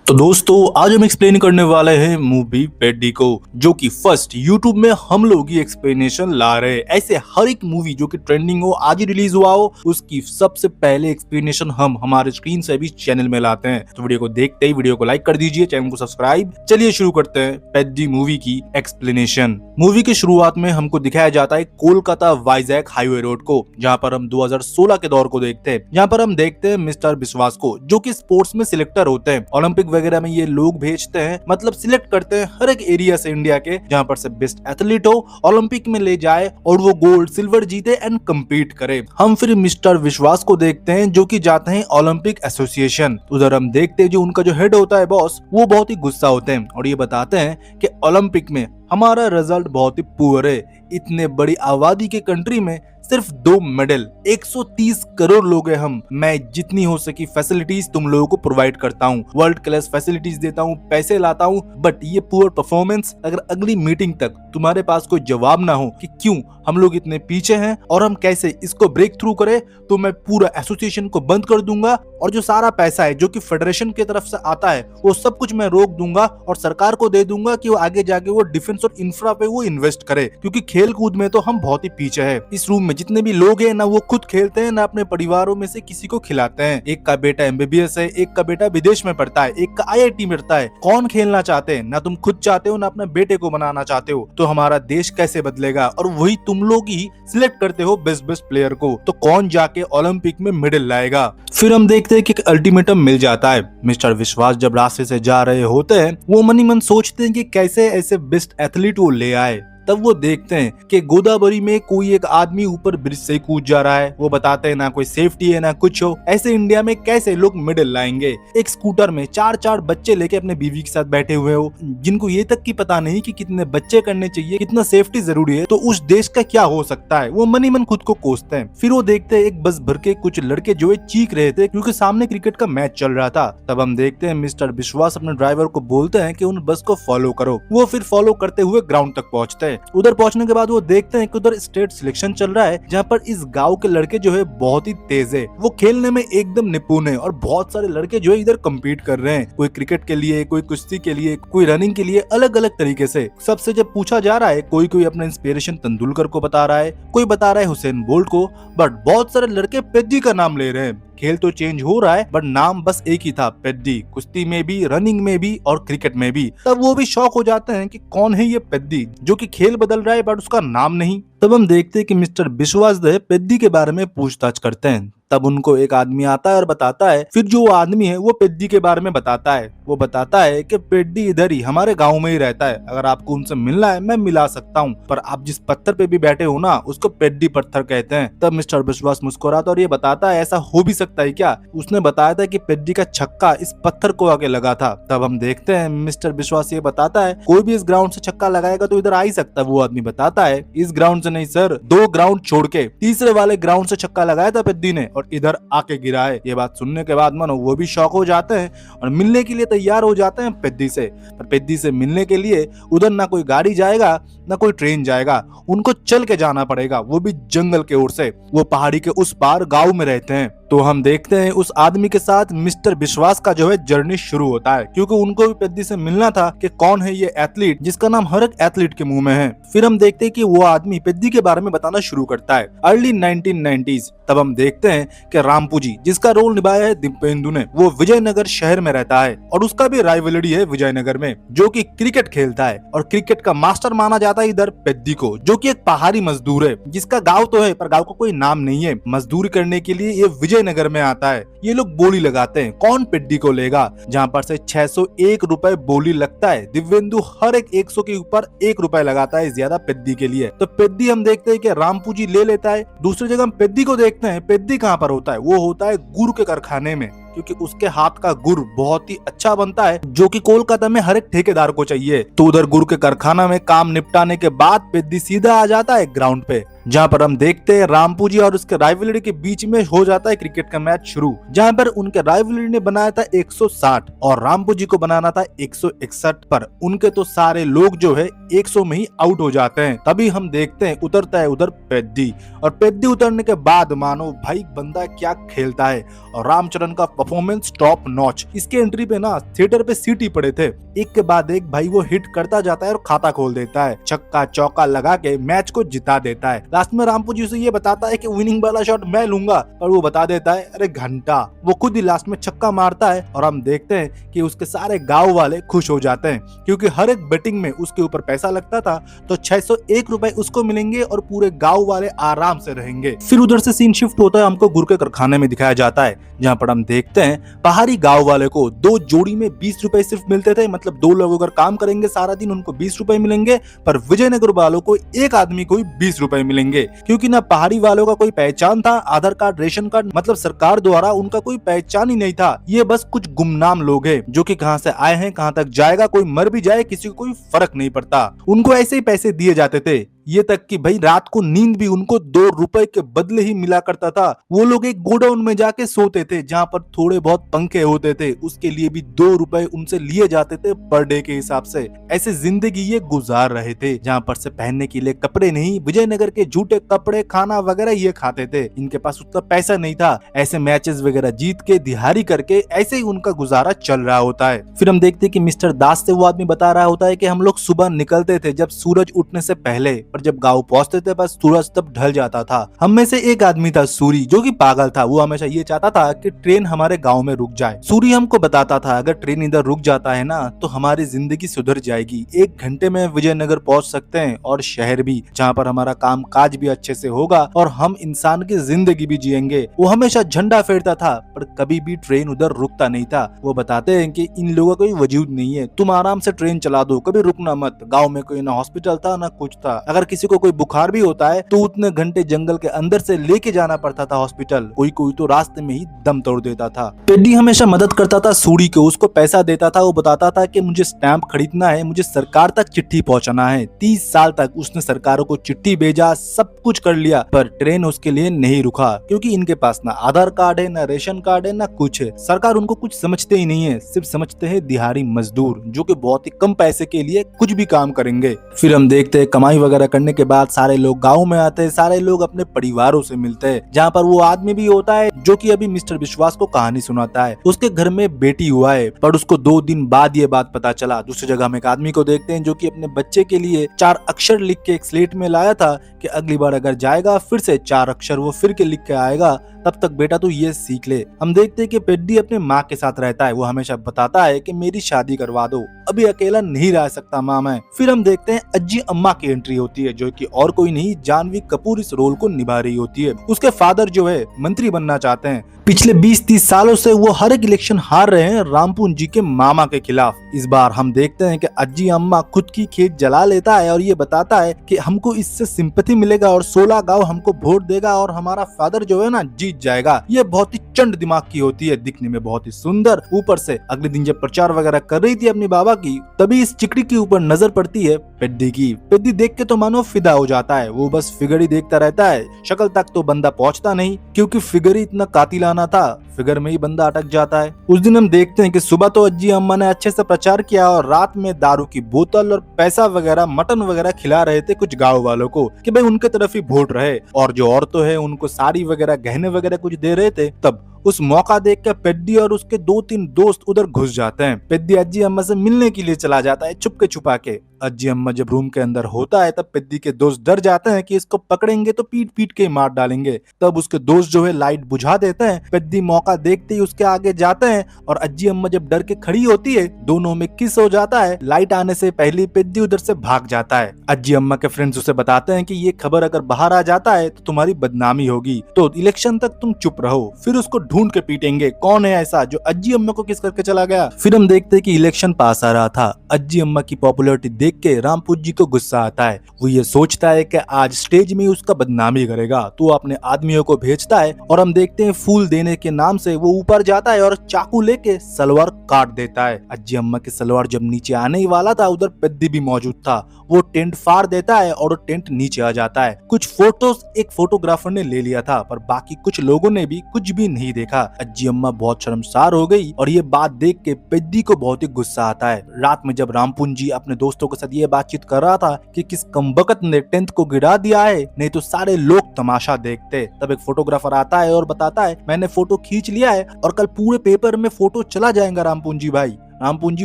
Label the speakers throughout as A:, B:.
A: तो दोस्तों आज हम एक्सप्लेन करने वाले हैं मूवी पेड्डी को, जो कि फर्स्ट यूट्यूब में हम लोग ही एक्सप्लेनेशन ला रहे हैं। ऐसे हर एक मूवी जो कि ट्रेंडिंग हो, आज ही रिलीज हुआ हो, उसकी सबसे पहले एक्सप्लेनेशन हम हमारे स्क्रीन से भी चैनल में लाते हैं। तो वीडियो को देखते ही वीडियो को लाइक कर दीजिए, चैनल को सब्सक्राइब। चलिए शुरू करते हैं पेड्डी मूवी की एक्सप्लेनेशन। मूवी की शुरुआत में हमको दिखाया जाता है कोलकाता वाइजैक हाईवे रोड को, जहाँ पर हम 2016 के दौर को देखते हैं। यहाँ पर हम देखते हैं मिस्टर विश्वास को, जो कि स्पोर्ट्स में सिलेक्टर होते हैं। ओलंपिक वगैरह में ये लोग भेजते हैं, मतलब सिलेक्ट करते हैं हर एक एरिया से इंडिया के, जहां पर से बेस्ट एथलीट हो, ओलंपिक में ले जाए और वो गोल्ड सिल्वर जीते एंड कम्पीट करे। हम फिर मिस्टर विश्वास को देखते हैं, जो कि जाते हैं ओलंपिक एसोसिएशन। उधर हम देखते हैं जो उनका जो हेड होता है बॉस, वो बहुत ही गुस्सा होते हैं और ये बताते हैं कि ओलंपिक में हमारा रिजल्ट बहुत ही पुअर है। इतने बड़ी आबादी के कंट्री में सिर्फ 2 मेडल, 130 करोड़ लोग हैं हम। मैं जितनी हो सकी फैसिलिटीज तुम लोगों को प्रोवाइड करता हूँ, वर्ल्ड क्लास फैसिलिटीज देता हूँ, पैसे लाता हूँ, बट ये पुअर परफॉर्मेंस अगर अगली मीटिंग तक तुम्हारे पास कोई जवाब ना हो कि क्यों हम लोग इतने पीछे हैं और हम कैसे इसको ब्रेक थ्रू करें, तो मैं पूरा एसोसिएशन को बंद कर दूंगा और जो सारा पैसा है जो कि फेडरेशन की तरफ से आता है वो सब कुछ मैं रोक दूंगा और सरकार को दे दूंगा कि वो आगे जाके वो डिफेंस और इंफ्रा पे वो इन्वेस्ट करे, क्योंकि खेल कूद में तो हम बहुत ही पीछे हैं। इस रूम में जितने भी लोग हैं ना, वो खुद खेलते हैं ना अपने परिवारों में से किसी को खिलाते हैं। एक का बेटा एमबीबीएस है, एक का बेटा विदेश में पढ़ता है, एक का आईआईटी में पढ़ता है। कौन खेलना चाहते हैं? ना तुम खुद चाहते हो ना अपने बेटे को बनाना चाहते हो। तो हमारा देश कैसे बदलेगा? और वही तुम लोग ही सिलेक्ट करते हो बेस्ट प्लेयर को, तो कौन जाके ओलंपिक में मेडल लाएगा? फिर हम देखते हैं कि एक अल्टीमेटम मिल जाता है। मिस्टर विश्वास जब रास्ते से जा रहे होते हैं, वो मनी मन सोचते हैं कि कैसे ऐसे बेस्ट एथलीट वो ले आए। तब वो देखते हैं कि गोदावरी में कोई एक आदमी ऊपर ब्रिज से कूद जा रहा है। वो बताते हैं ना कोई सेफ्टी है ना कुछ हो, ऐसे इंडिया में कैसे लोग मेडल लाएंगे। एक स्कूटर में 4 बच्चे लेके अपने बीवी के साथ बैठे हुए हो, जिनको ये तक की पता नहीं कि कितने बच्चे करने चाहिए, कितना सेफ्टी जरूरी है, तो उस देश का क्या हो सकता है। वो मनी मन खुद को कोसते हैं। फिर वो देखते हैं एक बस भर के कुछ लड़के जो है चीख रहे थे क्योंकि सामने क्रिकेट का मैच चल रहा था। तब हम देखते हैं मिस्टर विश्वास अपने ड्राइवर को बोलते हैं कि उन बस को फॉलो करो। वो फिर फॉलो करते हुए ग्राउंड तक पहुंचते हैं। उधर पहुंचने के बाद वो देखते हैं कि उधर स्टेट सिलेक्शन चल रहा है, जहाँ पर इस गांव के लड़के जो है बहुत ही तेज है, वो खेलने में एकदम निपुण है और बहुत सारे लड़के जो है इधर कम्पीट कर रहे हैं। कोई क्रिकेट के लिए, कोई कुश्ती के लिए, कोई रनिंग के लिए, अलग अलग तरीके से। सबसे जब पूछा जा रहा है, कोई अपना इंस्पिरेशन तेंदुलकर को बता रहा है, कोई बता रहा है हुसैन बोल्ट को, बट बहुत सारे लड़के पेड्डी का नाम ले रहे हैं। खेल तो चेंज हो रहा है बट नाम बस एक ही था, पेड्डी। कुश्ती में भी, रनिंग में भी और क्रिकेट में भी। तब वो भी शौक हो जाते हैं कि कौन है ये पेड्डी, जो कि खेल बदल रहा है बट उसका नाम नहीं। तब हम देखते हैं कि मिस्टर विश्वास पेड्डी के बारे में पूछताछ करते हैं। तब उनको एक आदमी आता है और बताता है, फिर जो आदमी है वो पेड्डी के बारे में बताता है। वो बताता है कि पेड्डी इधर ही हमारे गांव में ही रहता है, अगर आपको उनसे मिलना है मैं मिला सकता हूँ, पर आप जिस पत्थर पे भी बैठे हो ना, उसको पेड्डी पत्थर कहते हैं। तब मिस्टर विश्वास मुस्कुराता और ये बताता है, ऐसा हो भी सकता है क्या? उसने बताया था कि पेड्डी का छक्का इस पत्थर को आगे लगा था। तब हम देखते हैं मिस्टर विश्वास ये बताता है, कोई भी इस ग्राउंड से छक्का लगाएगा तो इधर आ ही सकता है। वो आदमी बताता है, इस ग्राउंड से नहीं सर, 2 ग्राउंड छोड़ के तीसरे वाले ग्राउंड से छक्का लगाया था पेड्डी ने और इधर आके गिरा है। ये बात सुनने के बाद मानो वो भी शौक हो जाते हैं और मिलने के लिए तैयार हो जाते हैं पेड्डी से। पर पेड्डी से मिलने के लिए उधर ना कोई गाड़ी जाएगा ना कोई ट्रेन जाएगा, उनको चल के जाना पड़ेगा, वो भी जंगल के ओर से। वो पहाड़ी के उस पार गांव में रहते हैं। तो हम देखते हैं उस आदमी के साथ मिस्टर विश्वास का जो है जर्नी शुरू होता है, क्योंकि उनको भी पेड्डी से मिलना था कि कौन है ये एथलीट जिसका नाम हर एक एथलीट के मुंह में है। फिर हम देखते हैं कि वो आदमी पेड्डी के बारे में बताना शुरू करता है, अर्ली 1990s। तब हम देखते हैं कि रामपू जी, जिसका रोल निभाया है दिपेंदु ने, वो विजयनगर शहर में रहता है और उसका भी राइवलरी है विजयनगर में, जो कि क्रिकेट खेलता है और क्रिकेट का मास्टर माना जाता है इधर पेड्डी को, जो कि एक पहाड़ी मजदूर है, जिसका गांव तो है पर गांव का कोई नाम नहीं है। मजदूरी करने के लिए ये विजयनगर में आता है। ये लोग बोली लगाते हैं, कौन पेड्डी को लेगा, जहाँ पर से 601 रुपए बोली लगता है। दिव्येंदु हर एक 100 के ऊपर 1 रुपए लगाता है ज्यादा पेड्डी के लिए। तो पेड्डी हम देखते हैं कि रामपू जी ले लेता है। दूसरी जगह हम पेड्डी को देखते हैं, पेड्डी कहाँ पर होता है? वो होता है गुड़ के कारखाने में, क्योंकि उसके हाथ का गुड़ बहुत ही अच्छा बनता है, जो कि कोलकाता में हर एक ठेकेदार को चाहिए। तो उधर गुड़ के कारखाना में काम निपटाने के बाद पेड्डी सीधा आ जाता है ग्राउंड पे, जहाँ पर हम देखते हैं रामपू जी और उसके राइवलरी के बीच में हो जाता है क्रिकेट का मैच शुरू, जहाँ पर उनके राइवलरी ने बनाया था 160 और रामपू जी को बनाना था 161 पर उनके तो सारे लोग जो है 100 में ही आउट हो जाते हैं। तभी हम देखते हैं उतरता है उधर पेद्दी, और पेद्दी उतरने के बाद मानो भाई बंदा क्या खेलता है, और रामचरण का परफॉर्मेंस टॉप नॉच। इसके एंट्री पे ना थिएटर पे सीट ही पड़े थे, एक के बाद एक भाई वो हिट करता जाता है और खाता खोल देता है, छक्का चौका लगा के मैच को जिता देता है। लास्ट में रामपू जी से ये बताता है कि विनिंग वाला शॉट मैं लूंगा, पर वो बता देता है अरे घंटा, वो खुद ही लास्ट में छक्का मारता है। और हम देखते हैं कि उसके सारे गांव वाले खुश हो जाते हैं, क्योंकि हर एक बेटिंग में उसके ऊपर पैसा लगता था, तो 601 रुपए उसको मिलेंगे और पूरे गांव वाले आराम से रहेंगे। फिर उधर से सीन शिफ्ट होता है, हमको गुड़ के कारखाने में दिखाया जाता है, जहाँ पर हम देखते हैं पहाड़ी गांव वाले को 2 जोड़ी में 20 रुपए सिर्फ मिलते थे, मतलब 2 लोग अगर काम करेंगे सारा दिन उनको 20 रुपए मिलेंगे, पर विजयनगर वालों को एक आदमी को ही 20 रुपए मिलेंगे, क्योंकि ना पहाड़ी वालों का कोई पहचान था, आधार कार्ड रेशन कार्ड मतलब सरकार द्वारा उनका कोई पहचान ही नहीं था। ये बस कुछ गुमनाम लोग हैं जो कि कहां से आए हैं कहां तक जाएगा, कोई मर भी जाए किसी को कोई फर्क नहीं पड़ता, उनको ऐसे ही पैसे दिए जाते थे। ये तक कि भाई रात को नींद भी उनको 2 रुपए के बदले ही मिला करता था। वो लोग एक गोडाउन में जाके सोते थे जहां पर थोड़े बहुत पंखे होते थे, उसके लिए भी 2 रुपए उनसे लिए जाते थे पर डे के हिसाब से। ऐसे जिंदगी ये गुजार रहे थे, जहां पर से पहनने के लिए कपड़े नहीं, विजयनगर के झूठे कपड़े खाना वगैरह ये खाते थे। इनके पास उतना पैसा नहीं था, ऐसे मैचेस वगैरह जीत के दिहाड़ी करके ऐसे ही उनका गुजारा चल रहा होता है। फिर हम देखते हैं कि मिस्टर दास से वो आदमी बता रहा होता है कि हम लोग सुबह निकलते थे जब सूरज उठने से पहले, पर जब गांव पहुंचते थे बस सूरज तब ढल जाता था। हम में से एक आदमी था सूरी, जो कि पागल था, वो हमेशा ये चाहता था कि ट्रेन हमारे गांव में रुक जाए। सूरी हमको बताता था अगर ट्रेन इधर रुक जाता है ना तो हमारी जिंदगी सुधर जाएगी, 1 घंटे में विजयनगर पहुंच सकते हैं और शहर भी, जहाँ पर हमारा काम काज भी अच्छे से होगा और हम इंसान की जिंदगी भी जिएंगे। वो हमेशा झंडा फेरता था, पर कभी भी ट्रेन उधर रुकता नहीं था। वो बताते हैं कि इन लोगों का कोई वजूद नहीं है, तुम आराम से ट्रेन चला दो, कभी रुकना मत। गाँव में कोई ना हॉस्पिटल था ना कुछ था, अगर किसी को कोई बुखार भी होता है तो उतने घंटे जंगल के अंदर से लेके जाना पड़ता था हॉस्पिटल, कोई कोई तो रास्ते में ही दम तोड़ देता था। पेड्डी हमेशा मदद करता था सूरी को, उसको पैसा देता था। वो बताता था कि मुझे स्टैंप खरीदना है, मुझे सरकार तक चिट्ठी पहुंचाना है। 30 साल तक उसने सरकारों को चिट्ठी भेजा, सब कुछ कर लिया, पर ट्रेन उसके लिए नहीं रुका, क्योंकि इनके पास ना आधार कार्ड है, ना रेशन कार्ड है, ना कुछ है। सरकार उनको कुछ समझते ही नहीं है, सिर्फ समझते हैं दिहाड़ी मजदूर, जो कि बहुत ही कम पैसे के लिए कुछ भी काम करेंगे। फिर हम देखते हैं कमाई वगैरह करने के बाद सारे लोग गाँव में आते हैं, सारे लोग अपने परिवारों से मिलते हैं, जहाँ पर वो आदमी भी होता है जो कि अभी मिस्टर विश्वास को कहानी सुनाता है। उसके घर में बेटी हुआ है, पर उसको 2 दिन बाद ये बात पता चला। दूसरी जगह हम एक आदमी को देखते हैं जो कि अपने बच्चे के लिए 4 अक्षर लिख के एक स्लेट में लाया था कि अगली बार अगर जाएगा फिर से 4 अक्षर वो फिर के लिख के आएगा, तब तक बेटा तू ये सीख ले। हम देखते हैं कि पेड्डी अपने माँ के साथ रहता है, वो हमेशा बताता है कि मेरी शादी करवा दो, अभी अकेला नहीं रह सकता माँ मैं। फिर हम देखते हैं अज्जी अम्मा की एंट्री होती है, जो कि और कोई नहीं जानवी कपूर इस रोल को निभा रही होती है। उसके फादर जो है मंत्री बनना चाहते हैं, पिछले 20-30 सालों से वो हर एक इलेक्शन हार रहे हैं रामपून जी के मामा के खिलाफ। इस बार हम देखते हैं कि अज्जी अम्मा खुद की खेत जला लेता है और ये बताता है कि हमको इससे सिंपैथी मिलेगा और 16 गांव हमको वोट देगा और हमारा फादर जो है ना जीत जाएगा। ये बहुत ही चंड दिमाग की होती है, दिखने में बहुत ही सुंदर। ऊपर से अगले दिन जब प्रचार वगैरह कर रही थी अपनी बाबा की, तभी इस चिकड़ी के ऊपर नजर पड़ती है पेड्डी की। पेड्डी देख के तो मानो फिदा हो जाता है, वो बस फिगर ही देखता रहता है, शक्ल तक तो बंदा पहुंचता नहीं, क्योंकि फिगर ही इतना कातिलाना था, फिगर में ही बंदा अटक जाता है। उस दिन हम देखते हैं कि सुबह तो अज्जी अम्मा ने अच्छे से प्रचार किया और रात में दारू की बोतल और पैसा वगैरह मटन वगैरह खिला रहे थे कुछ गाँव वालों को कि भाई उनके तरफ ही वोट रहे, और जो औरतें हैं उनको साड़ी वगैरह गहने वगैरह कुछ दे रहे थे। तब उस मौका देख कर पेड्डी और उसके 2-3 दोस्त उधर घुस जाते हैं। पेड्डी अज्जी अम्मा से मिलने के लिए चला जाता है छुप के छुपा के। अज्जी अम्मा जब रूम के अंदर होता है तब पेड्डी के दोस्त डर जाते हैं कि इसको पकड़ेंगे तो पीट पीट के मार डालेंगे। तब उसके दोस्त जो है लाइट बुझा देते हैं। पेड्डी मौका देखते ही उसके आगे जाते हैं और अज्जी अम्मा जब डर के खड़ी होती है, दोनों में किस हो जाता है। लाइट आने से पहले पेड्डी उधर से भाग जाता है। अज्जी अम्मा के फ्रेंड्स उसे बताते हैं कि ये खबर अगर बाहर आ जाता है तो तुम्हारी बदनामी होगी, तो इलेक्शन तक तुम चुप रहो। फिर उसको ढूंढ के पीटेंगे, कौन है ऐसा जो अज्जी अम्मा को किस करके चला गया। फिर हम देखते हैं कि इलेक्शन पास आ रहा था। अज्जी अम्मा की पॉपुलैरिटी देख के रामपुर जी को गुस्सा आता है। वो ये सोचता है कि आज स्टेज में उसका बदनामी करेगा, तो अपने आदमियों को भेजता है और हम देखते हैं फूल देने के नाम से वो ऊपर जाता है और चाकू लेके सलवार काट देता है। अज्जी अम्मा की सलवार जब नीचे आने ही वाला था, उधर पेद्दी भी मौजूद था। वो टेंट फाड़ देता है और टेंट नीचे आ जाता है। कुछ फोटोज एक फोटोग्राफर ने ले लिया था, पर बाकी कुछ लोगों ने भी कुछ भी नहीं देखा। अज्जी अम्मा बहुत शर्मसार हो गई और ये बात देख के पेद्दी को बहुत ही गुस्सा आता है। रात में जब रामपुन जी अपने दोस्तों के साथ ये बातचीत कर रहा था कि किस कमबख्त ने टेंट को गिरा दिया है, नहीं तो सारे लोग तमाशा देखते, तब एक फोटोग्राफर आता है और बताता है मैंने फोटो खींच लिया है और कल पूरे पेपर में फोटो चला जाएगा रामपुन जी भाई। रामपुन जी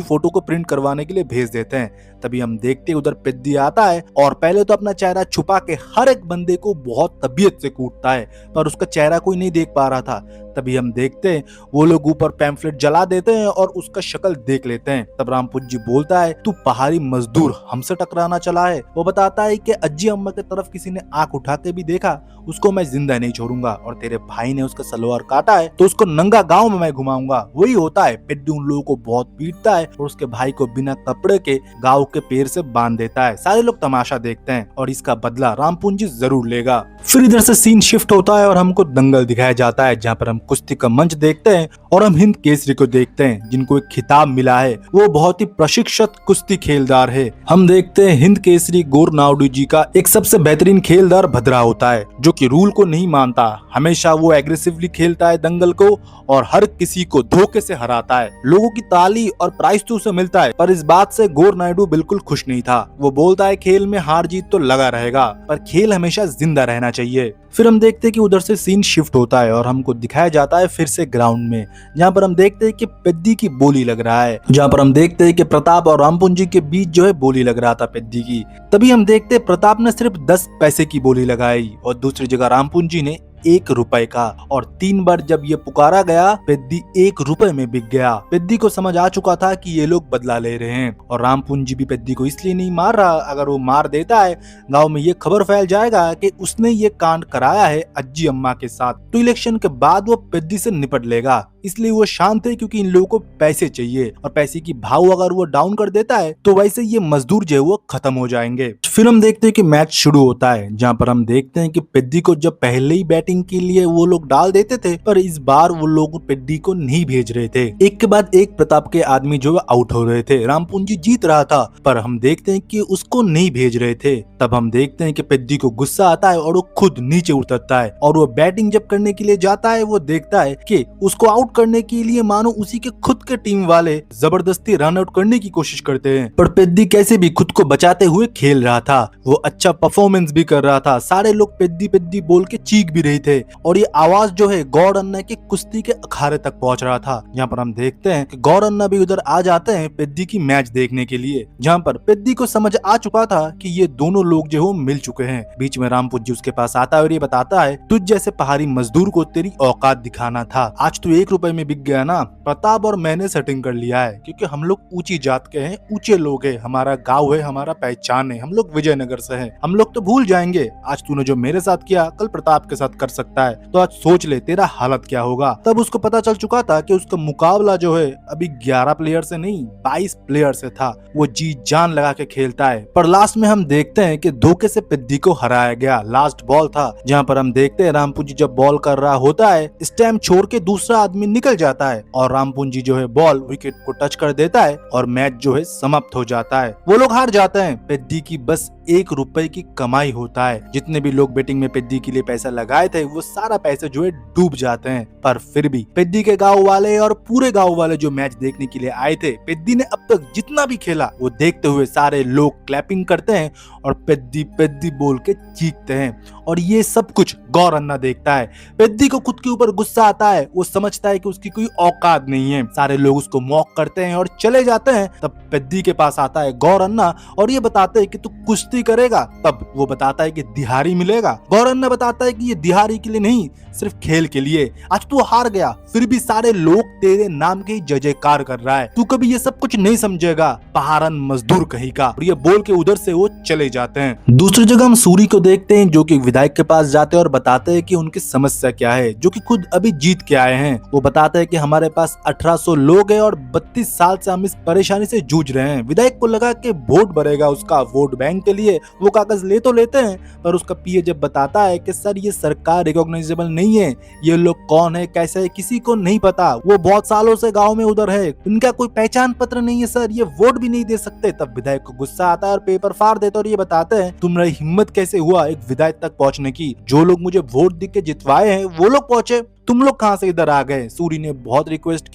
A: फोटो को प्रिंट करवाने के लिए भेज देते हैं। तभी हम देखते हैं उधर पेद्दी आता है और पहले तो अपना चेहरा छुपा के हर एक बंदे को बहुत तबीयत से कूटता है, पर उसका चेहरा कोई नहीं देख पा रहा था। तभी हम देखते हैं वो लोग ऊपर पैम्फलेट जला देते हैं और उसका शक्ल देख लेते हैं। तब रामपुन जी बोलता है तू पहाड़ी मजदूर हमसे टकराना चला है। वो बताता है कि अज्जी अम्मा की तरफ किसी ने आंख उठा के भी देखा, उसको मैं जिंदा नहीं छोड़ूंगा, और तेरे भाई ने उसका सलवार काटा है तो उसको नंगा गांव में मैं घुमाऊंगा। वही होता है, पेद्दी उन लोगों को बहुत पीटता है और उसके भाई को बिना कपड़े के गांव के पेड़ से बांध देता है। सारे लोग तमाशा देखते हैं और इसका बदला रामपुन जी जरूर लेगा। फिर इधर से सीन शिफ्ट होता है और हमको दंगल दिखाया जाता है, जहाँ पर हम कुश्ती का मंच देखते हैं और हम हिंद केसरी को देखते हैं जिनको एक खिताब मिला है। वो बहुत ही प्रशिक्षित कुश्ती खेलदार है। हम देखते हैं हिंद केसरी गौर नावडू जी का एक सबसे बेहतरीन खेलदार भद्रा होता है, जो कि रूल को नहीं मानता। हमेशा वो एग्रेसिवली खेलता है दंगल को और हर किसी को धोखे से हराता है। लोगों की ताली और प्राइज तो उसे मिलता है, पर इस बात से गौर नायडू बिल्कुल खुश नहीं था। वो बोलता है खेल में हार जीत तो लगा रहेगा, पर खेल हमेशा जिंदा रहना चाहिए। फिर हम देखते हैं कि उधर से सीन शिफ्ट होता है और हमको दिखाया जाता है फिर से ग्राउंड में, जहाँ पर हम देखते हैं कि पेद्दी की बोली लग रहा है, जहाँ पर हम देखते हैं कि प्रताप और रामपुन जी के बीच जो है बोली लग रहा था पेद्दी की। तभी हम देखते हैं प्रताप ने सिर्फ 10 पैसे की बोली लगाई और दूसरी जगह रामपुन जी ने 1 रुपए का, और 3 बार जब ये पुकारा गया पेद्दी 1 रुपए में बिक गया। पेद्दी को समझ आ चुका था कि ये लोग बदला ले रहे हैं और रामपुन जी भी पेद्दी को इसलिए नहीं मार रहा, अगर वो मार देता है गांव में ये खबर फैल जाएगा कि उसने ये कांड कराया है अज्जी अम्मा के साथ, तो इलेक्शन के बाद वो पेद्दी से निपट लेगा। इसलिए वो शांत है, क्योंकि इन लोगों को पैसे चाहिए और पैसे की भाव अगर वो डाउन कर देता है तो वैसे ये मजदूर जो है वो खत्म हो जाएंगे। फिर हम देखते हैं कि मैच शुरू होता है, जहाँ पर हम देखते हैं कि पेद्दी को जब पहले ही बैटिंग के लिए वो लोग डाल देते थे, पर इस बार वो लोग पेद्दी को नहीं भेज रहे थे। एक के बाद एक प्रताप के आदमी जो आउट हो रहे थे। रामपुन जी जीत रहा था, पर हम देखते हैं कि उसको नहीं भेज रहे थे। तब हम देखते हैं कि पेद्दी को गुस्सा आता है और वो खुद नीचे उतरता है और वो बैटिंग जब करने के लिए जाता है, वो देखता है कि उसको आउट करने के लिए मानो उसी के खुद के टीम वाले जबरदस्ती रन आउट करने की कोशिश करते हैं, पर पेद्दी कैसे भी खुद को बचाते हुए खेल रहा था। वो अच्छा परफॉर्मेंस भी कर रहा था। सारे लोग पेद्दी पेद्दी बोल के चीख भी रहे थे और ये आवाज जो है गौर अन्ना के कुश्ती के अखाड़े तक पहुंच रहा था। यहाँ पर हम देखते हैं कि गौर अन्ना भी उधर आ जाते हैं पेद्दी की मैच देखने के लिए, जहाँ पर पेद्दी को समझ आ चुका था कि ये दोनों लोग जो मिल चुके हैं। बीच में रामपुर जी उसके पास आता है और ये बताता है तुझ जैसे पहाड़ी मजदूर को तेरी औकात दिखाना था, आज तू 1 रुपए में बिक गया ना। प्रताप और मैंने सेटिंग कर लिया है, क्योंकि हम लोग ऊंची जात के हैं, ऊंचे लोग हैं, हमारा गाँव है, हमारा पहचान है, हम लोग विजयनगर से हैं, हम लोग तो भूल जाएंगे आज तूने जो मेरे साथ किया कल प्रताप के साथ कर सकता है, तो आज सोच ले तेरा हालत क्या होगा। तब उसको पता चल चुका था कि उसका मुकाबला जो है अभी 11 प्लेयर से नहीं 22 प्लेयर से था। वो जी जान लगा के खेलता है, पर लास्ट में हम देखते हैं कि धोखे से पेद्दी को हराया गया। लास्ट बॉल था, जहाँ पर हम देखते हैं रामपुन जी जब बॉल कर रहा होता है, स्टैम्प छोड़ के दूसरा आदमी निकल जाता है और रामपुन जी जो है बॉल विकेट को टच कर देता है और मैच जो है समाप्त हो जाता है। वो लोग हार जाते हैं। पेद्दी की बस 1 रुपए की कमाई होता है। जितने भी लोग बेटिंग में पेद्दी के लिए पैसा लगाए थे वो सारा पैसा जो है डूब जाते हैं। पर फिर भी पेद्दी के गांव वाले और पूरे गांव वाले जो मैच देखने के लिए आए थे, पेद्दी ने अब तक जितना भी खेला वो देखते हुए सारे लोग क्लैपिंग करते हैं और पेद्दी पेद्दी बोल के चीखते हैं। और ये सब कुछ गौर अन्ना देखता है। पेद्दी को खुद के ऊपर गुस्सा आता है, वो समझता है कि उसकी कोई औकात नहीं है। सारे लोग उसको मॉक करते हैं और चले जाते हैं। तब पेद्दी के पास आता है गौर अन्ना और ये बताते हैं कि तू कुश्ती कुश्ती करेगा तब वो बताता है कि दिहाड़ी मिलेगा। गौर अन्ना बताता है कि ये दिहाड़ी के लिए नहीं, सिर्फ खेल के लिए। आज तू हार गया, फिर भी सारे लोग तेरे नाम के जय जयकार कर रहा है, तू कभी ये सब कुछ नहीं समझेगा, पहाड़न मजदूर कहीं का। और ये बोल के उधर से वो चले जाते हैं। दूसरी जगह हम सूरी को देखते हैं, जो कि विधायक के पास जाते हैं और बताते हैं कि उनकी समस्या क्या है, जो कि खुद अभी जीत के आए हैं। वो बताते हैं कि हमारे पास 1800 लोग हैं और 32 साल से हम इस परेशानी से जूझ रहे हैं। विधायक को लगा कि वोट भरेगा उसका वोट बैंक के लिए, वो कागज ले तो लेते हैं, पर उसका पीए जब बताता है कि सर ये सरकार रिकॉग्नाइजेबल नहीं है, ये लोग कौन है कैसे है किसी को नहीं पता, वो बहुत सालों से गांव में उधर है, उनका कोई पहचान पत्र नहीं है सर, ये वोट भी नहीं दे सकते। तब विधायक को गुस्सा आता है और पेपर फाड़ देते और ये बताते हैं तुम्हारी हिम्मत कैसे हुआ एक विधायक तक पहुंचने की, जो लोग मुझे वोट दे के जितवाए हैं वो लोग पहुंचे, तुम लोग कहां से इधर आ गए। सूरी ने बहुत रिक्वेस्ट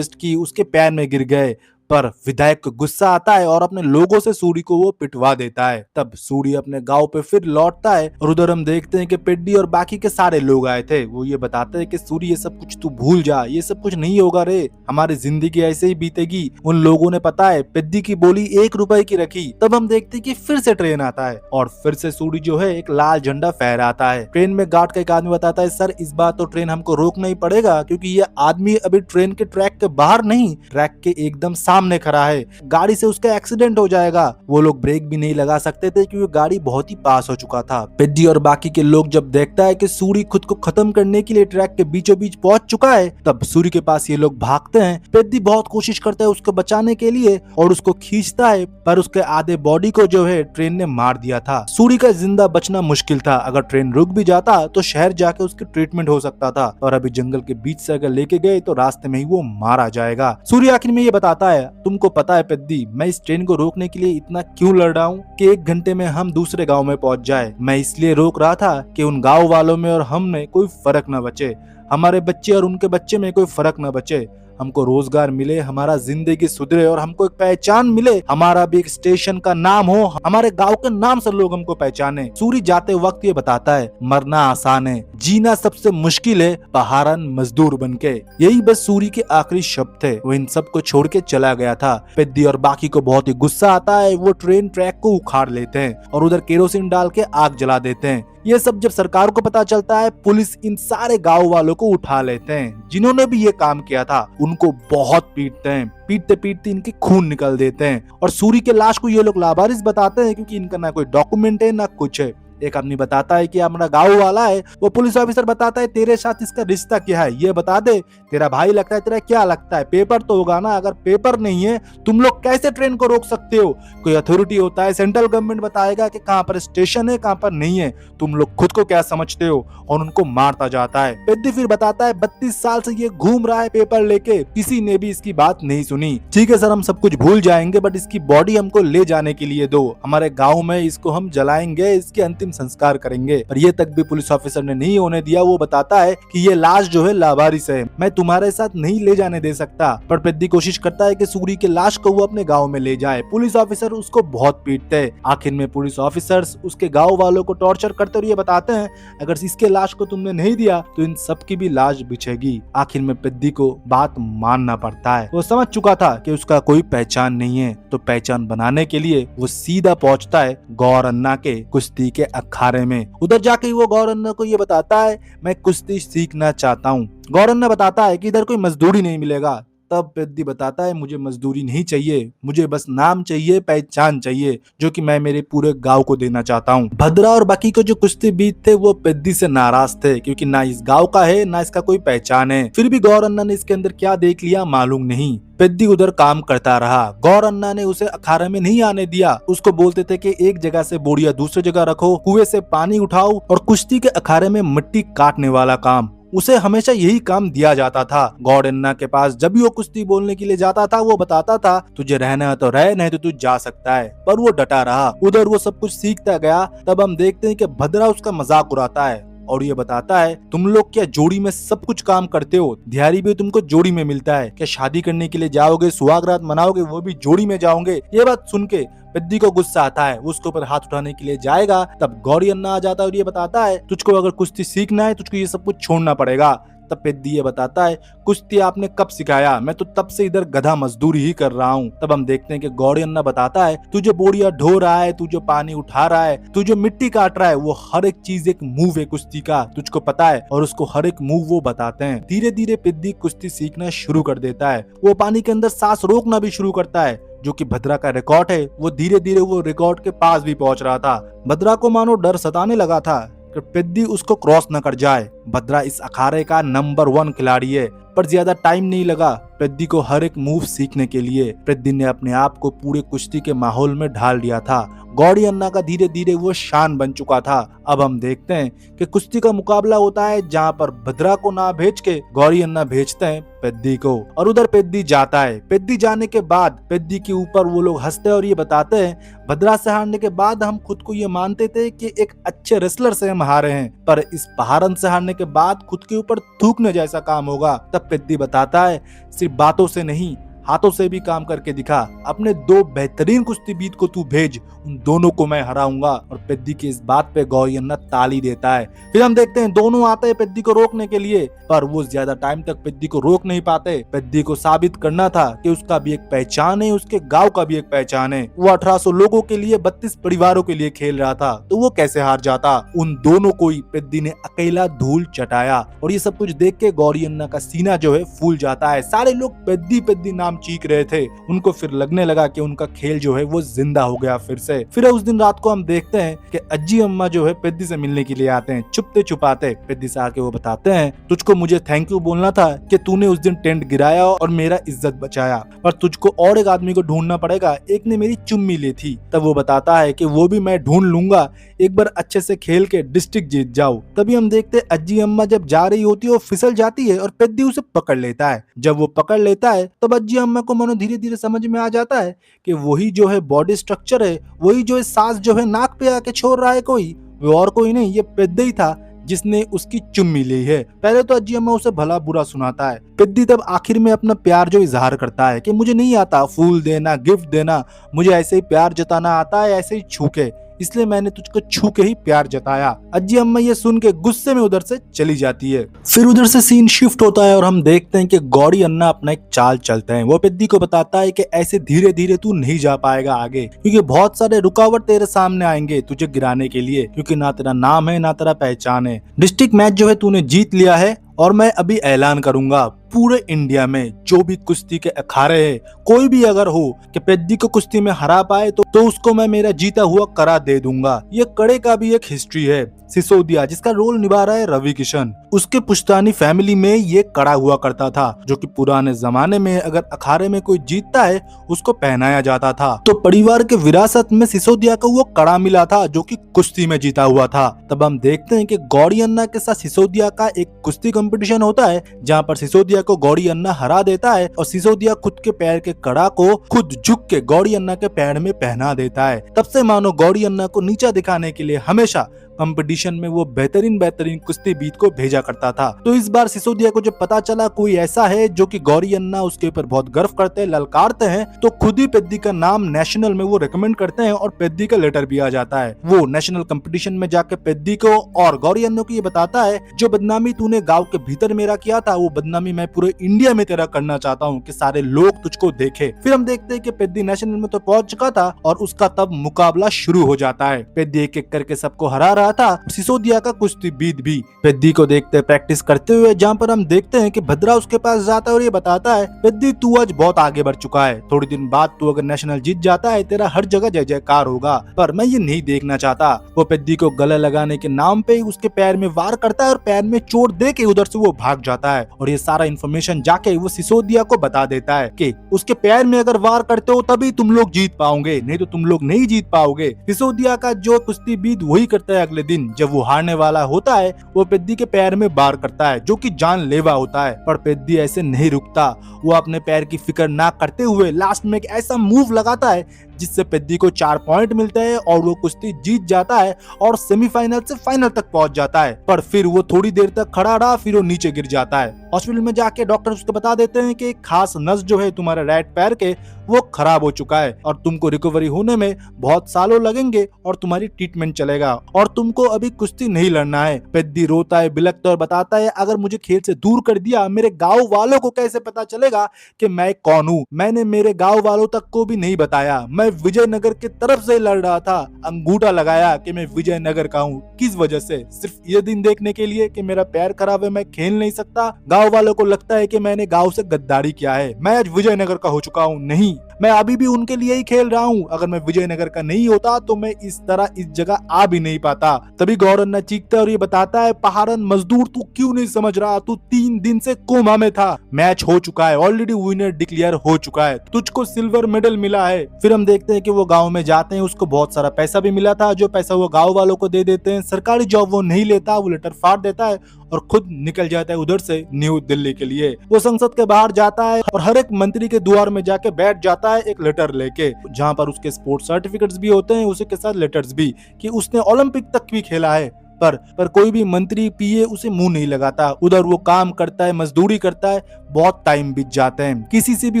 A: की, उसके पैर में गिर गए, पर विधायक को गुस्सा आता है और अपने लोगों से सूरी को वो पिटवा देता है। तब सूरी अपने गांव पे फिर लौटता है और उधर हम देखते हैं कि पेड्डी और बाकी के सारे लोग आए थे। वो ये बताते हैं कि सूरी ये सब कुछ तू भूल जा, ये सब कुछ नहीं होगा रे, हमारी जिंदगी ऐसे ही बीतेगी। उन लोगों ने पता है पेड्डी की बोली 1 रुपए की रखी। तब हम देखते हैं कि फिर से ट्रेन आता है और फिर से सूरी जो है एक लाल झंडा फहराता है। ट्रेन में गार्ड का एक आदमी बताता है सर इस बार तो ट्रेन हमको रोकना ही पड़ेगा, क्योंकि ये आदमी अभी ट्रेन के ट्रैक के बाहर नहीं, ट्रैक के एकदम सामने खड़ा है, गाड़ी से उसका एक्सीडेंट हो जाएगा। वो लोग ब्रेक भी नहीं लगा सकते थे क्योंकि गाड़ी बहुत ही पास हो चुका था। पेड्डी और बाकी के लोग जब देखता है कि सूरी खुद को खत्म करने के लिए ट्रैक के बीचों बीच पहुंच चुका है, तब सूरी के पास ये लोग भागते हैं। पेड्डी बहुत कोशिश करता है उसको बचाने के लिए और उसको खींचता है, पर उसके आधे बॉडी को जो है ट्रेन ने मार दिया था। सूरी का जिंदा बचना मुश्किल था, अगर ट्रेन रुक भी जाता तो शहर जाके उसकी ट्रीटमेंट हो सकता था, और अभी जंगल के बीच से अगर लेके गए तो रास्ते में ही वो मारा जाएगा। सूरी आखिर में ये बताता है तुमको पता है पेड्डी, मैं इस ट्रेन को रोकने के लिए इतना क्यों लड़ रहा हूँ कि 1 घंटे में हम दूसरे गांव में पहुंच जाए। मैं इसलिए रोक रहा था कि उन गांव वालों में और हम में कोई फर्क न बचे, हमारे बच्चे और उनके बच्चे में कोई फर्क न बचे, हमको रोजगार मिले, हमारा जिंदगी सुधरे और हमको एक पहचान मिले, हमारा भी एक स्टेशन का नाम हो, हमारे गांव के नाम से लोग हमको पहचाने। सूरी जाते वक्त ये बताता है मरना आसान है, जीना सबसे मुश्किल है, पहाड़न मजदूर बनके। यही बस सूरी के आखिरी शब्द थे। वो इन सब को छोड़ के चला गया था। पेड्डी और बाकी को बहुत ही गुस्सा आता है, वो ट्रेन ट्रैक को उखाड़ लेते हैं और उधर केरोसिन डाल के आग जला देते हैं। ये सब जब सरकार को पता चलता है, पुलिस इन सारे गांव वालों को उठा लेते हैं जिन्होंने भी ये काम किया था, उनको बहुत पीटते हैं, पीटते पीटते इनके खून निकल देते हैं और सूरी के लाश को ये लोग लावारिस बताते हैं, क्योंकि इनका ना कोई डॉक्यूमेंट है ना कुछ है। एक आदमी बताता है कि हमारा गांव वाला है, वो पुलिस ऑफिसर बताता है तेरे साथ इसका रिश्ता क्या है, ये बता दे, तेरा भाई लगता है, तेरा क्या लगता है, पेपर तो होगा ना, अगर पेपर नहीं है तुम लोग कैसे ट्रेन को रोक सकते हो, कोई अथॉरिटी होता है, सेंट्रल गवर्नमेंट बताएगा कि कहां पर स्टेशन है कहां पर नहीं है, तुम लोग खुद को क्या समझते हो, और उनको मारता जाता है। पेड्डी फिर बताता है 32 साल से ये घूम रहा है पेपर लेके, किसी ने भी इसकी बात नहीं सुनी। ठीक है सर, हम सब कुछ भूल जाएंगे, बट इसकी बॉडी हमको ले जाने के लिए दो, हमारे गाँव में इसको हम जलाएंगे, इसके अंतिम संस्कार करेंगे। पर ये तक भी पुलिस ऑफिसर ने नहीं होने दिया। वो बताता है कि ये लाश जो है लावारिस है, मैं तुम्हारे साथ नहीं ले जाने दे सकता। पर पेड्डी कोशिश करता है कि सूरी के लाश को वो अपने गांव में ले जाए। पुलिस ऑफिसर उसको बहुत पीटते हैं। आखिर में पुलिस ऑफिसर्स उसके गांव वालों को टॉर्चर करते और ये बताते हैं अगर इसके लाश को तुमने नहीं दिया तो इन सबकी भी लाश बिछेगी। आखिर में पेड्डी को बात मानना पड़ता है। वो समझ चुका था कि उसका कोई पहचान नहीं है, तो पहचान बनाने के लिए वो सीधा पहुंचता है गौर अन्ना के कुश्ती के अखाड़े में। उधर जाके वो गौर अन्ना को ये बताता है मैं कुश्ती सीखना चाहता हूँ। गौर अन्ना बताता है कि इधर कोई मजदूरी नहीं मिलेगा। तब पेड्डी बताता है मुझे मजदूरी नहीं चाहिए, मुझे बस नाम चाहिए, पहचान चाहिए, जो कि मैं मेरे पूरे गांव को देना चाहता हूँ। भद्रा और बाकी को जो कुश्ती बीत थे वो पेड्डी से नाराज थे, क्योंकि ना इस गांव का है ना इसका कोई पहचान है। फिर भी गौर अन्ना ने इसके अंदर क्या देख लिया मालूम नहीं। पेड्डी उधर काम करता रहा। गौर अन्ना ने उसे अखाड़े में नहीं आने दिया। उसको बोलते थे कि एक जगह से बोरिया दूसरी जगह रखो, कुएं से पानी उठाओ और कुश्ती के अखाड़े में मिट्टी काटने वाला काम, उसे हमेशा यही काम दिया जाता था। गौर अन्ना के पास जब भी वो कुश्ती बोलने के लिए जाता था वो बताता था तुझे रहना है तो रह, नहीं तो तू जा सकता है, पर वो डटा रहा। उधर वो सब कुछ सीखता गया। तब हम देखते हैं कि भद्रा उसका मजाक उड़ाता है और ये बताता है तुम लोग क्या जोड़ी में सब कुछ काम करते हो, दिहाड़ी भी तुमको जोड़ी में मिलता है, क्या शादी करने के लिए जाओगे, सुहागरात मनाओगे, वो भी जोड़ी में जाओगे। ये बात सुन के पेड्डी को गुस्सा आता है, वो उसके ऊपर हाथ उठाने के लिए जाएगा। तब गौरी अन्ना आ जाता है और ये बताता है तुझको अगर कुश्ती सीखना है तुझको ये सब कुछ छोड़ना पड़ेगा, तब पेद्दी ये बताता है, कुश्ती आपने कब सिखाया? मैं तो तब से इधर गधा मजदूरी ही कर रहा हूँ। तब हम देखते हैं कि गौरी अन्ना बताता है, तू जो बोरिया ढो रहा है, तू जो पानी उठा रहा है, तू जो मिट्टी काट रहा है, वो हर एक चीज एक मूव है कुश्ती का, तुझको पता है? और उसको हर एक मूव वो बताते हैं। धीरे धीरे पेद्दी कुश्ती सीखना शुरू कर देता है। वो पानी के अंदर सांस रोकना भी शुरू करता है, जो कि भद्रा का रिकॉर्ड है। वो धीरे धीरे वो रिकॉर्ड के पास भी पहुंच रहा था। भद्रा को मानो डर सताने लगा था कि पेद्दी उसको क्रॉस न कर जाए। भद्रा इस अखाड़े का नंबर 1 खिलाड़ी है, पर ज्यादा टाइम नहीं लगा पेद्दी को हर एक मूव सीखने के लिए। पेद्दी ने अपने आप को पूरे कुश्ती के माहौल में ढाल दिया था। गौरी अन्ना का धीरे धीरे वो शान बन चुका था। अब हम देखते हैं कि कुश्ती का मुकाबला होता है, जहां पर भद्रा को ना भेज के गौरी अन्ना भेजते हैं पेद्दी को, और उधर पेद्दी जाता है। पेद्दी जाने के बाद पेद्दी के ऊपर वो लोग हंसते हैं और ये बताते हैं, भद्रा से हारने के बाद हम खुद को ये मानते थे कि एक अच्छे रेसलर से हम हारे हैं, पर इस पहाड़न से हारने के बाद खुद के ऊपर थूकने जैसा काम होगा। तब पेद्दी बताता है, सिर्फ बातों से नहीं, हाथों से भी काम करके दिखा। अपने 2 बेहतरीन कुश्तीबीद को तू भेज, उन दोनों को मैं हराऊंगा। और पेद्दी की इस बात पे गौरी अन्ना ताली देता है। फिर हम देखते हैं दोनों आते हैं पेद्दी को रोकने के लिए, पर वो ज्यादा टाइम तक पेद्दी को रोक नहीं पाते। पेद्दी को साबित करना था कि उसका भी एक पहचान है, उसके गांव का भी एक पहचान है। वो 1800 लोगों के लिए 32 परिवारों के लिए खेल रहा था, तो वो कैसे हार जाता? उन दोनों को ही पेद्दी ने अकेला धूल चटाया। और ये सब कुछ देख के गौरी अन्ना का सीना जो है फूल जाता है। सारे लोग पेद्दी पेद्दी नाम चीख रहे थे। उनको फिर लगने लगा कि उनका खेल जो है वो जिंदा हो गया फिर से। फिर उस दिन रात को हम देखते हैं कि अज्जी अम्मा जो है पेद्दी से मिलने के लिए आते हैं, छुपते छुपाते। पेद्दी से आके वो बताते हैं, तुझको मुझे थैंक यू बोलना था कि तूने उस दिन टेंट गिराया और मेरा इज्जत बचाया, पर तुझको और एक आदमी को ढूंढना पड़ेगा, एक ने मेरी चुम्मी ली थी। तब वो बताता है कि वो भी मैं ढूंढ लूंगा, एक बार अच्छे से खेल के डिस्ट्रिक्ट जीत जाओ। तभी हम देखते हैं अज्जी अम्मा जब जा रही होती है वो फिसल जाती है और पेद्दी उसे पकड़ लेता है। जब वो पकड़ लेता है तब अज्जी अम्मा को मानो धीरे धीरे समझ में आ जाता है कि वही जो है बॉडी स्ट्रक्चर है, वही जो है सांस जो है नाक पे आके छोड़ रहा है कोई, वो और कोई नहीं, ये पेद्दी ही था जिसने उसकी चुम्मी ली है। पहले तो अज्जी अम्मा उसे भला बुरा सुनाता है। पेद्दी तब आखिर में अपना प्यार जो इजहार करता है कि मुझे नहीं आता फूल देना, गिफ्ट देना, मुझे ऐसे ही प्यार जताना आता है, ऐसे ही छू के, इसलिए मैंने तुझको छू के ही प्यार जताया। अज्जी अम्मा ये सुन के गुस्से में उधर से चली जाती है। फिर उधर से सीन शिफ्ट होता है और हम देखते हैं कि गौरी अन्ना अपना एक चाल चलते हैं। वो पेद्दी को बताता है कि ऐसे धीरे धीरे तू नहीं जा पाएगा आगे, क्योंकि बहुत सारे रुकावट तेरे सामने आएंगे तुझे गिराने के लिए, क्योंकि ना तेरा नाम है ना तेरा पहचान है। डिस्ट्रिक्ट मैच जो है तूने जीत लिया है, और मैं अभी ऐलान करूंगा पूरे इंडिया में जो भी कुश्ती के अखाड़े है, कोई भी अगर हो कि पेद्दी को कुश्ती में हरा पाए तो उसको मैं मेरा जीता हुआ करा दे दूंगा। ये कड़े का भी एक हिस्ट्री है। सिसोदिया जिसका रोल निभा रहा है रवि किशन, उसके पुश्तानी फैमिली में ये कड़ा हुआ करता था, जो कि पुराने जमाने में अगर अखाड़े में कोई जीतता है उसको पहनाया जाता था। तो परिवार के विरासत में सिसोदिया को वो कड़ा मिला था जो कि कुश्ती में जीता हुआ था। तब हम देखते हैं कि गौरी अन्ना के साथ सिसोदिया का एक कुश्ती कंपटीशन होता है, जहाँ पर सिसोदिया को गौरी अन्ना हरा देता है और सिसोदिया खुद के पैर के कड़ा को खुद झुक के गौरी अन्ना के पैर में पहना देता है। तब से मानो गौरी अन्ना को नीचा दिखाने के लिए हमेशा कंपटीशन में वो बेहतरीन कुश्तीबीद को भेजा करता था। तो इस बार सिसोदिया को जब पता चला कोई ऐसा है जो कि गौरी अन्ना उसके ऊपर बहुत गर्व करते हैं, ललकारते हैं, तो खुद ही पेद्दी का नाम नेशनल में वो रिकमेंड करते हैं और पेद्दी का लेटर भी आ जाता है। वो नेशनल कंपटीशन में जाके पेद्दी को और गौरी अन्ना को ये बताता है, जो बदनामी तूने गाँव के भीतर मेरा किया था, वो बदनामी मैं पूरे इंडिया में तेरा करना चाहता हूँ कि सारे लोग तुझको देखे। फिर हम देखते हैं कि पेद्दी नेशनल में तो पहुंच चुका था और उसका तब मुकाबला शुरू हो जाता है। पेद्दी एक एक करके सबको हरा रहा था, सिसोदिया का कुश्तीबीद भी पेद्दी को देखते प्रैक्टिस करते हुए, जहाँ पर हम देखते हैं कि भद्रा उसके पास जाता है और ये बताता है, पेद्दी तू आज बहुत आगे बढ़ चुका है, थोड़ी दिन बाद तू अगर नेशनल जीत जाता है तेरा हर जगह जय जयकार होगा, पर मैं ये नहीं देखना चाहता। वो पेद्दी को गले लगाने के नाम पे उसके पैर में वार करता है और पैर में चोट दे के उधर से वो भाग जाता है। और ये सारा इन्फॉर्मेशन जाके वो सिसोदिया को बता देता है कि उसके पैर में अगर वार करते हो तभी तुम लोग जीत पाओगे, नहीं तो तुम लोग नहीं जीत पाओगे। सिसोदिया का जो कुश्तीबीद वही करता है अगले दिन, जब वो हारने वाला होता है वो पेद्दी के पैर में वार करता है, जो कि जानलेवा होता है। पर पेद्दी ऐसे नहीं रुकता, वो अपने पैर की फिक्र ना करते हुए लास्ट में एक ऐसा मूव लगाता है जिससे पेद्दी को 4 पॉइंट मिलते हैं और वो कुश्ती जीत जाता है और सेमीफाइनल से फाइनल तक पहुंच जाता है। पर फिर वो थोड़ी देर तक खड़ा रहा, फिर वो नीचे गिर जाता है। हॉस्पिटल में जाके डॉक्टर उसको बता देते हैं कि एक खास नस जो है तुम्हारे राइट पैर के वो खराब हो चुका है और तुमको रिकवरी होने में बहुत सालों लगेंगे और तुम्हारी ट्रीटमेंट चलेगा और तुम तुमको अभी कुश्ती नहीं लड़ना है। पेद्दी रोता है, बिलखता है और बताता है अगर मुझे खेल से दूर कर दिया मेरे गाँव वालों को कैसे पता चलेगा कि मैं कौन हूँ। मैंने मेरे गाँव वालों तक को भी नहीं बताया, मैं विजयनगर की तरफ से लड़ रहा था। अंगूठा लगाया कि मैं विजयनगर का हूँ। किस वजह से? सिर्फ ये दिन देखने के लिए कि मेरा पैर खराब है, मैं खेल नहीं सकता। गाँव वालों को लगता है कि मैंने गाँव से गद्दारी किया है, मैं आज विजयनगर का हो चुका हूँ। नहीं, मैं अभी भी उनके लिए ही खेल रहा हूँ। अगर मैं विजयनगर का नहीं होता तो मैं इस तरह इस जगह आ भी नहीं पाता। तभी गौरन्ना चीखता है और ये बताता है पहाड़न मजदूर तू क्यों नहीं समझ रहा, तू 3 दिन से कोमा में था। मैच हो चुका है, ऑलरेडी विनर डिक्लेयर हो चुका है, तुझको सिल्वर मेडल मिला है। फिर हम देखते हैं कि वो गाँव में जाते हैं, उसको बहुत सारा पैसा भी मिला था, जो पैसा वो गाँव वालों को दे देते हैं। सरकारी जॉब वो नहीं लेता, वो लेटर फाड़ देता है और खुद निकल जाता है उधर से न्यू दिल्ली के लिए। वो संसद के बाहर जाता है और हर एक मंत्री के द्वार में जाके बैठ जाता है एक लेटर लेके, जहां पर उसके स्पोर्ट्स सर्टिफिकेट्स भी होते हैं, उसी के साथ लेटर्स भी कि उसने ओलंपिक तक भी खेला है। पर कोई भी मंत्री पीए उसे मुंह नहीं लगाता। उधर वो काम करता है, मजदूरी करता है, बहुत टाइम बीत जाते हैं, किसी से भी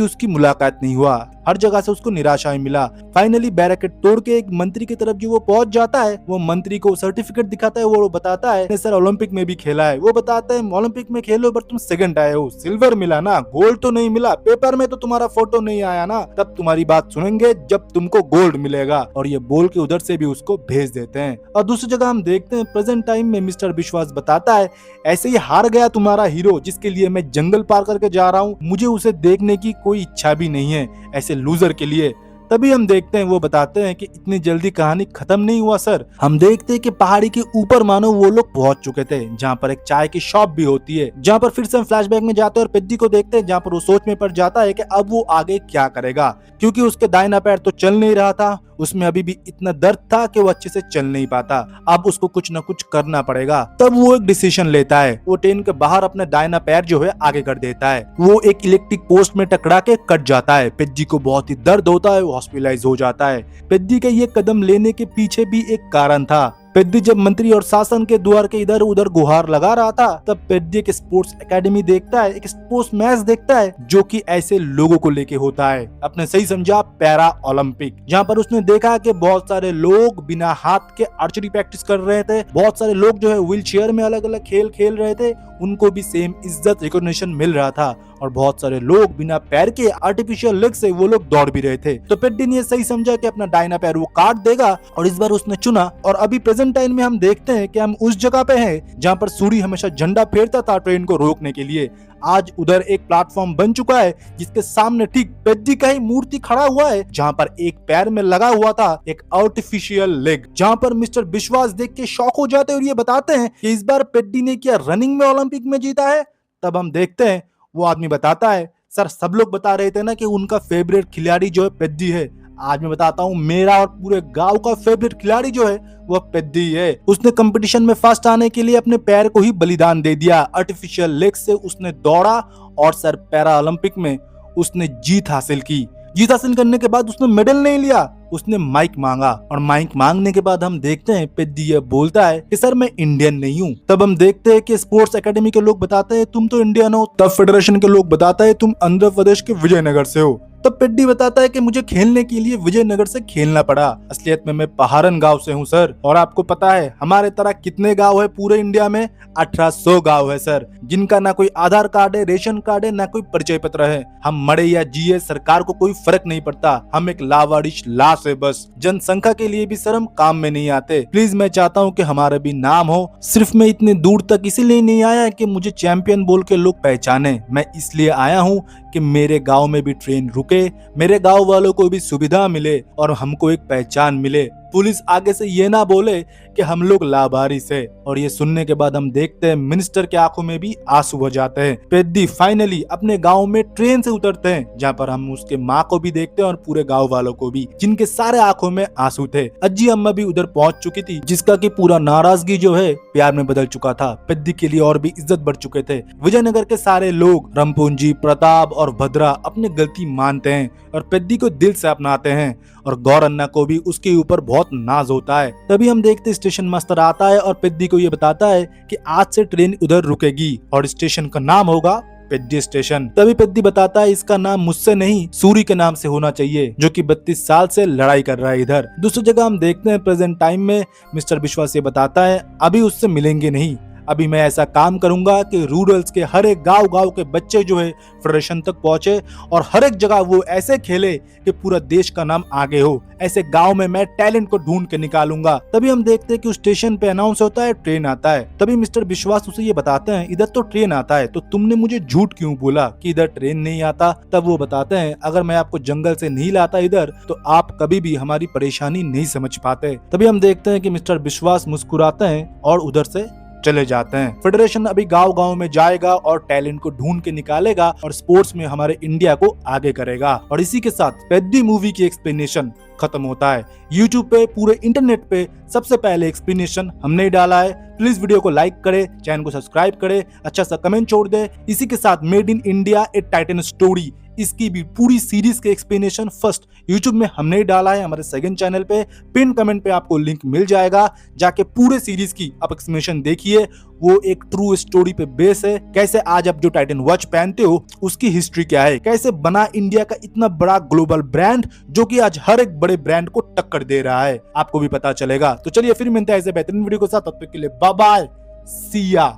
A: उसकी मुलाकात नहीं हुआ, हर जगह से उसको निराशा ही मिला। फाइनली बैरिकेड तोड़ के एक मंत्री की तरफ जो वो पहुंच जाता है, वो मंत्री को सर्टिफिकेट दिखाता है, वो बताता है सर ओलंपिक में भी खेला है। वो बताता है ओलंपिक में खेलो पर तुम सेकंड आए हो, सिल्वर मिला ना, गोल्ड तो नहीं मिला, पेपर में तो तुम्हारा फोटो नहीं आया ना, तब तुम्हारी बात सुनेंगे जब तुमको गोल्ड मिलेगा। और ये बोल के उधर से भी उसको भेज देते हैं। और दूसरी जगह हम देखते हैं प्रेजेंट टाइम में मिस्टर विश्वास बताता है ऐसे ही हार गया तुम्हारा हीरो जिसके लिए मैं जंगल पार करके जा रहा हूँ, मुझे उसे देखने की कोई इच्छा भी नहीं है ऐसे लूजर के लिए। तभी हम देखते हैं वो बताते हैं कि इतनी जल्दी कहानी खत्म नहीं हुआ सर। हम देखते हैं कि पहाड़ी के ऊपर मानो वो लोग पहुंच चुके थे, जहां पर एक चाय की शॉप भी होती है, जहां पर फिर से हम फ्लैशबैक में जाते हैं और पेद्दी को देखते हैं, जहां पर वो सोच में पड़ जाता है कि अब वो आगे क्या करेगा, क्योंकि उसके दाहिना पैर तो चल नहीं रहा था, उसमें अभी भी इतना दर्द था कि वो अच्छे से चल नहीं पाता। अब उसको कुछ न कुछ करना पड़ेगा। तब वो एक डिसीजन लेता है, वो ट्रेन के बाहर अपना दाहिना पैर जो है आगे कर देता है। वो एक इलेक्ट्रिक पोस्ट में टकरा के कट जाता है। पेद्दी को बहुत ही दर्द होता है, वो हॉस्पिटलाइज हो जाता है। पेद्दी के ये कदम लेने के पीछे भी एक कारण था। पेद्दी जब मंत्री और शासन के द्वार के इधर उधर गुहार लगा रहा था, तब पेद्दी एक स्पोर्ट्स एकेडमी देखता है, एक स्पोर्ट्स मैच देखता है जो कि ऐसे लोगों को लेके होता है। अपने सही समझा पैरा ओलंपिक, जहां पर उसने देखा कि बहुत सारे लोग बिना हाथ के आर्चरी प्रैक्टिस कर रहे थे, बहुत सारे लोग जो है व्हील चेयर में अलग अलग खेल खेल रहे थे, उनको भी सेम इज्जत रिकॉग्निशन मिल रहा था, और बहुत सारे लोग बिना पैर के आर्टिफिशियल लेग से वो लोग दौड़ भी रहे थे। तो पेद्दी ने सही समझा कि अपना दाहिना पैर वो काट देगा, और इस बार उसने चुना। और अभी प्रेजेंट टाइम में हम देखते हैं कि हम उस जगह पे हैं जहां पर सूरी हमेशा झंडा फेरता था ट्रेन को रोकने के लिए। आज उधर एक प्लेटफॉर्म बन चुका है जिसके सामने ठीक पेद्दी का ही मूर्ति खड़ा हुआ है, जहां पर एक पैर में लगा हुआ था एक आर्टिफिशियल लेग, जहां पर मिस्टर विश्वास देख के शॉक हो जाते हैं और ये बताते हैं कि इस बार पेद्दी ने क्या रनिंग में ओलंपिक में जीता है। तब हम देखते हैं वो आदमी बताता है सर सब लोग बता रहे थे ना कि उनका फेवरेट खिलाड़ी जो है पेद्दी है, आज मैं बताता हूँ मेरा और पूरे गांव का फेवरेट खिलाड़ी जो है वो पेद्दी है। उसने कंपटीशन में फर्स्ट आने के लिए अपने पैर को ही बलिदान दे दिया, आर्टिफिशियल लेग से उसने दौड़ा और सर पैरा ओलंपिक में उसने जीत हासिल की। जीत हासिल करने के बाद उसने मेडल नहीं लिया, उसने माइक मांगा, और माइक मांगने के बाद हम देखते हैं पेद्दी ये बोलता है कि सर मैं इंडियन नहीं हूँ। तब हम देखते हैं कि स्पोर्ट्स एकेडमी के लोग बताते हैं तुम तो इंडियन हो, तब फेडरेशन के लोग बताते हैं तुम आंध्र प्रदेश के विजयनगर से हो। तब पेद्दी बताता है कि मुझे खेलने के लिए विजयनगर से खेलना पड़ा, असलियत में मैं पहाड़न गांव से हूं सर। और आपको पता है हमारे तरह कितने गांव है पूरे इंडिया में? 1800 गांव है सर, जिनका ना कोई आधार कार्ड है, रेशन कार्ड है, ना कोई परिचय पत्र है। हम मरे या जिए सरकार को कोई फर्क नहीं पड़ता, हम एक लावारिश लाश है बस। जनसंख्या के लिए भी सर हम काम में नहीं आते। प्लीज मैं चाहता हूँ कि हमारा भी नाम हो। सिर्फ मैं इतने दूर तक इसीलिए नहीं आया कि मुझे चैंपियन बोल के लोग पहचाने, मैं इसलिए आया हूँ कि मेरे गांव में भी ट्रेन रुके, मेरे गांव वालों को भी सुविधा मिले और हमको एक पहचान मिले, पुलिस आगे से ये ना बोले कि हम लोग लावारिस है। और ये सुनने के बाद हम देखते हैं मिनिस्टर के आंखों में भी आंसू हो जाते हैं। पेद्दी फाइनली अपने गांव में ट्रेन से उतरते हैं, जहां पर हम उसके माँ को भी देखते हैं और पूरे गांव वालों को भी, जिनके सारे आंखों में आंसू थे। अज्जी अम्मा भी उधर पहुंच चुकी थी, जिसका की पूरा नाराजगी जो है प्यार में बदल चुका था। पेद्दी के लिए और भी इज्जत बढ़ चुके थे। विजयनगर के सारे लोग रमपुंजी, प्रताप और भद्रा अपनी गलती मानते हैं और पेद्दी को दिल से अपनाते हैं, और गौरन्ना को भी उसके ऊपर बहुत नाज होता है। तभी हम देखते स्टेशन मास्टर आता है और पेद्दी को ये बताता है कि आज से ट्रेन उधर रुकेगी और स्टेशन का नाम होगा पेद्दी स्टेशन। तभी पेद्दी बताता है इसका नाम मुझसे नहीं सूरी के नाम से होना चाहिए, जो कि 32 साल से लड़ाई कर रहा है इधर। दूसरी जगह हम देखते हैं प्रेजेंट टाइम में मिस्टर विश्वास ये बताता है अभी उससे मिलेंगे नहीं, अभी मैं ऐसा काम करूंगा कि रूरल्स के हर एक गांव के बच्चे जो है फेडरेशन तक पहुंचे और हर एक जगह वो ऐसे खेले कि पूरा देश का नाम आगे हो। ऐसे गांव में मैं टैलेंट को ढूंढ के निकालूंगा। तभी हम देखते हैं कि उस स्टेशन पे अनाउंस होता है ट्रेन आता है। तभी मिस्टर विश्वास उसे ये बताते हैं इधर तो ट्रेन आता है, तो तुमने मुझे झूठ क्यों बोला कि इधर ट्रेन नहीं आता। तब वो बताते हैं अगर मैं आपको जंगल से नहीं लाता इधर तो आप कभी भी हमारी परेशानी नहीं समझ पाते। तभी हम देखते हैं कि मिस्टर विश्वास मुस्कुराते हैं और उधर से चले जाते हैं। फेडरेशन अभी गांव में जाएगा और टैलेंट को ढूंढ के निकालेगा और स्पोर्ट्स में हमारे इंडिया को आगे करेगा। और इसी के साथ पेद्दी मूवी की एक्सप्लेनेशन खत्म होता है। YouTube पे पूरे इंटरनेट पे सबसे पहले एक्सप्लेनेशन हमने डाला है। प्लीज वीडियो को लाइक करे, चैनल को सब्सक्राइब करे, अच्छा सा कमेंट छोड़ दे। इसी के साथ made in India A Titan story, इसकी भी पूरी सीरीज के एक्सप्लेनेशन फर्स्ट YouTube में हमने डाला है हमारे सेकंड चैनल पे। पिन कमेंट पे आपको लिंक मिल जाएगा, जाके पूरे सीरीज की आप एक्सप्लेनेशन देखिए। वो एक ट्रू स्टोरी पे बेस है, कैसे आज आप जो टाइटन वॉच पहनते हो उसकी हिस्ट्री क्या है, कैसे बना इंडिया का इतना बड़ा ग्लोबल ब्रांड जो कि आज हर एक बड़े ब्रांड को टक्कर दे रहा है, आपको भी पता चलेगा। तो चलिए फिर मिलते हैं ऐसे बेहतरीन वीडियो के साथ, तब तक के लिए बाय बाय, सी या।